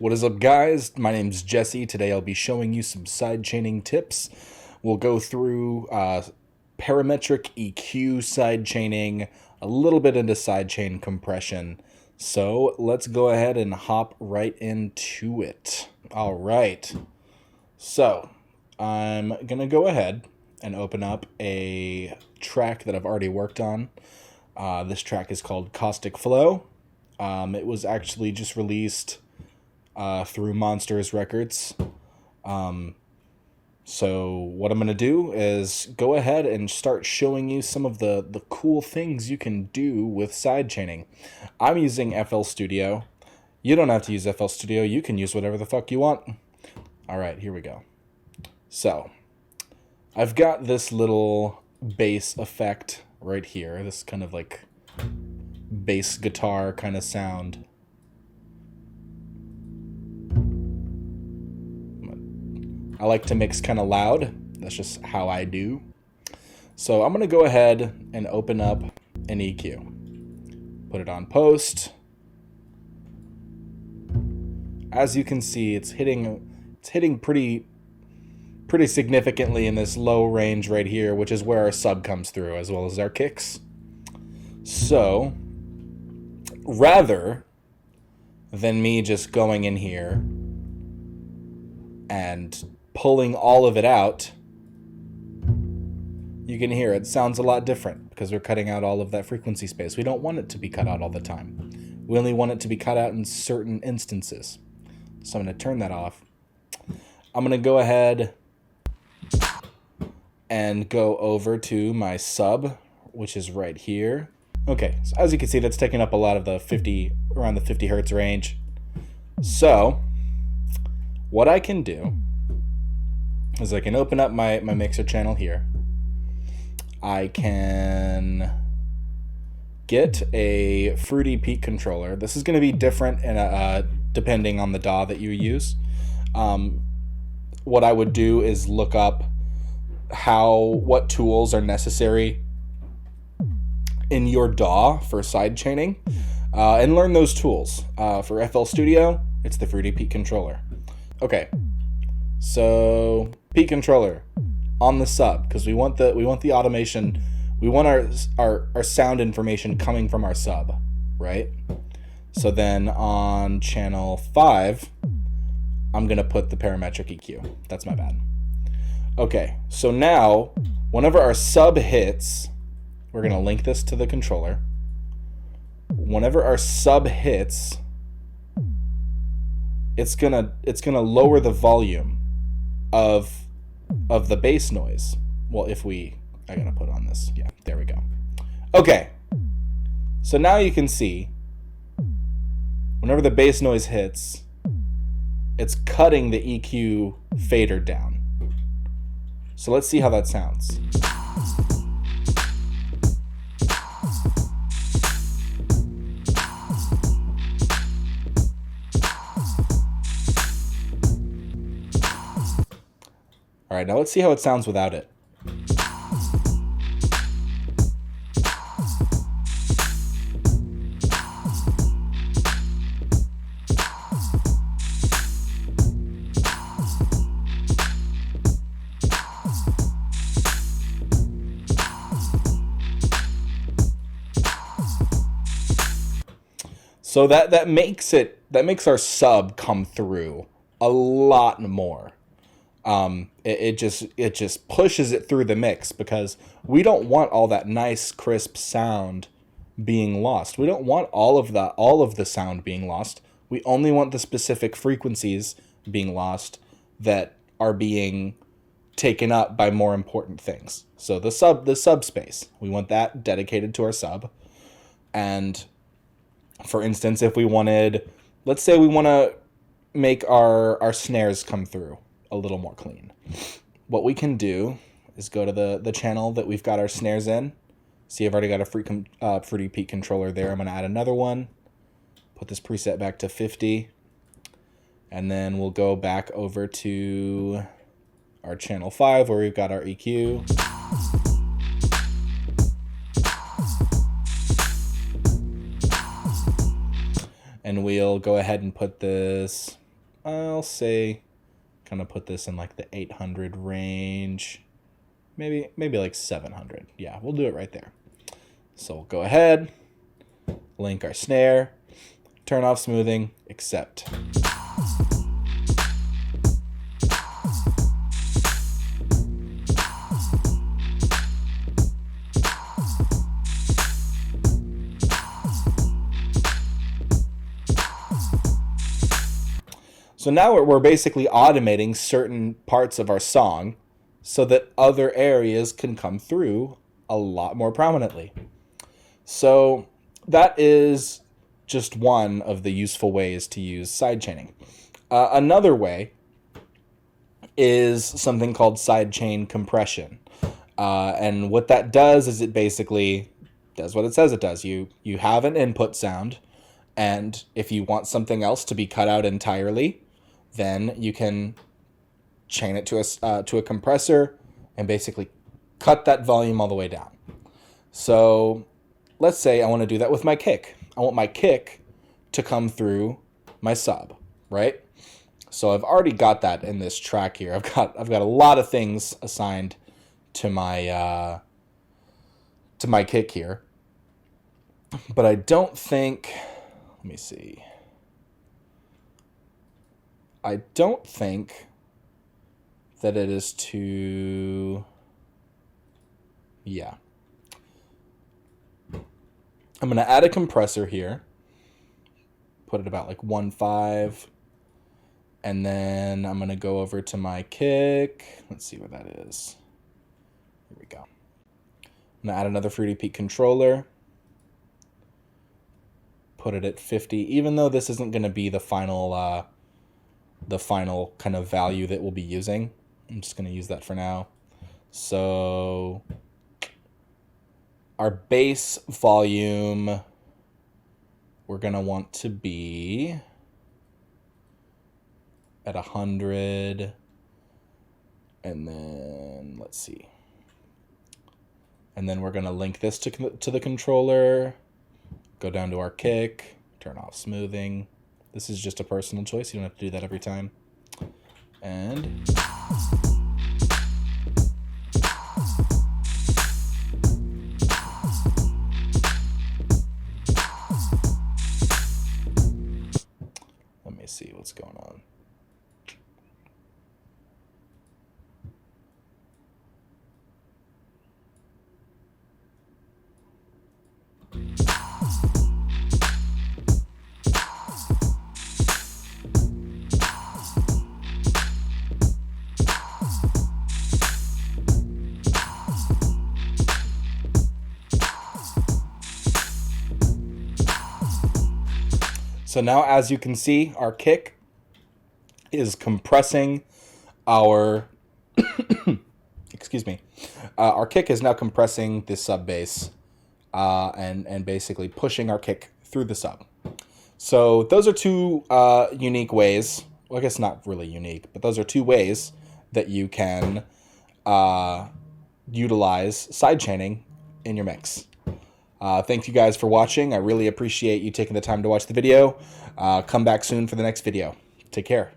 What is up, guys? My name's Jesse. Today I'll be showing you some sidechaining tips. We'll go through parametric EQ sidechaining, a little bit into sidechain compression. So let's go ahead and hop right into it. All right. So I'm going to go ahead and open up a track that I've already worked on. This track is called Caustic Flow. It was actually just released through Monsters Records. So what I'm going to do is go ahead and start showing you some of the cool things you can do with sidechaining. I'm using FL Studio. You don't have to use FL Studio. You can use whatever the fuck you want. All right, here we go. So I've got this little bass effect right here. This kind of like bass guitar kind of sound. I like to mix kind of loud. That's just how I do. So I'm going to go ahead and open up an EQ. Put it on post. As you can see, it's hitting pretty significantly in this low range right here, which is where our sub comes through, as well as our kicks. So rather than me just going in here and pulling all of it out, you can hear it sounds a lot different because we're cutting out all of that frequency space. We don't want it to be cut out all the time. We only want it to be cut out in certain instances. So I'm going to turn that off. I'm going to go ahead and go over to my sub, which is right here. Okay, so as you can see, that's taking up a lot of the around the 50 hertz range. So what I can do is I can open up my mixer channel here. I can get a Fruity Peak controller. This is going to be different depending on the DAW that you use. What I would do is look up what tools are necessary in your DAW for sidechaining and learn those tools. For FL Studio, it's the Fruity Peak controller. Okay, so Peak controller on the sub, because we want the automation. We want our sound information coming from our sub, right? So then on channel 5, I'm gonna put the parametric EQ. That's my bad. Okay, so now whenever our sub hits, we're gonna link this to the controller. Whenever our sub hits, it's gonna lower the volume of the bass noise. Well, I gotta put on this. Yeah, there we go. Okay, so now you can see whenever the bass noise hits, it's cutting the EQ fader down. So let's see how that sounds. All right, now let's see how it sounds without it. So that makes our sub come through a lot more. It just pushes it through the mix because we don't want all that nice crisp sound being lost. We don't want all of the sound being lost. We only want the specific frequencies being lost that are being taken up by more important things. So the sub space, we want that dedicated to our sub. And for instance, if we wanted, let's say we want to make our snares come through a little more clean. What we can do is go to the channel that we've got our snares in. See, I've already got a Fruity Peak controller there. I'm going to add another one. Put this preset back to 50. And then we'll go back over to our channel 5 where we've got our EQ. And we'll go ahead and put this I'll say kind of put this in like the 800 range. Maybe like 700. Yeah, we'll do it right there. So we'll go ahead, link our snare, turn off smoothing, accept. So now we're basically automating certain parts of our song so that other areas can come through a lot more prominently. So that is just one of the useful ways to use sidechaining. Another way is something called sidechain compression. And what that does is it basically does what it says it does. You have an input sound, and if you want something else to be cut out entirely, then you can chain it to a compressor and basically cut that volume all the way down. So let's say I want to do that with my kick. I want my kick to come through my sub, right? So I've already got that in this track here. I've got a lot of things assigned to my kick here, but I don't think. Let me see. I don't think that it is too. Yeah. I'm going to add a compressor here. Put it about like 1.5. And then I'm going to go over to my kick. Let's see what that is. Here we go. I'm going to add another Fruity Peak controller. Put it at 50. Even though this isn't going to be the final kind of value that we'll be using. I'm just going to use that for now. So our bass volume, we're going to want to be at 100. And then let's see. And then we're going to link this to the controller, go down to our kick, turn off smoothing. This is just a personal choice. You don't have to do that every time. And let me see what's going on. So now, as you can see, our kick is compressing our, excuse me, our kick is now compressing the sub bass and basically pushing our kick through the sub. So those are two unique ways. Well, I guess not really unique, but those are two ways that you can utilize sidechaining in your mix. Thank you guys for watching. I really appreciate you taking the time to watch the video. Come back soon for the next video. Take care.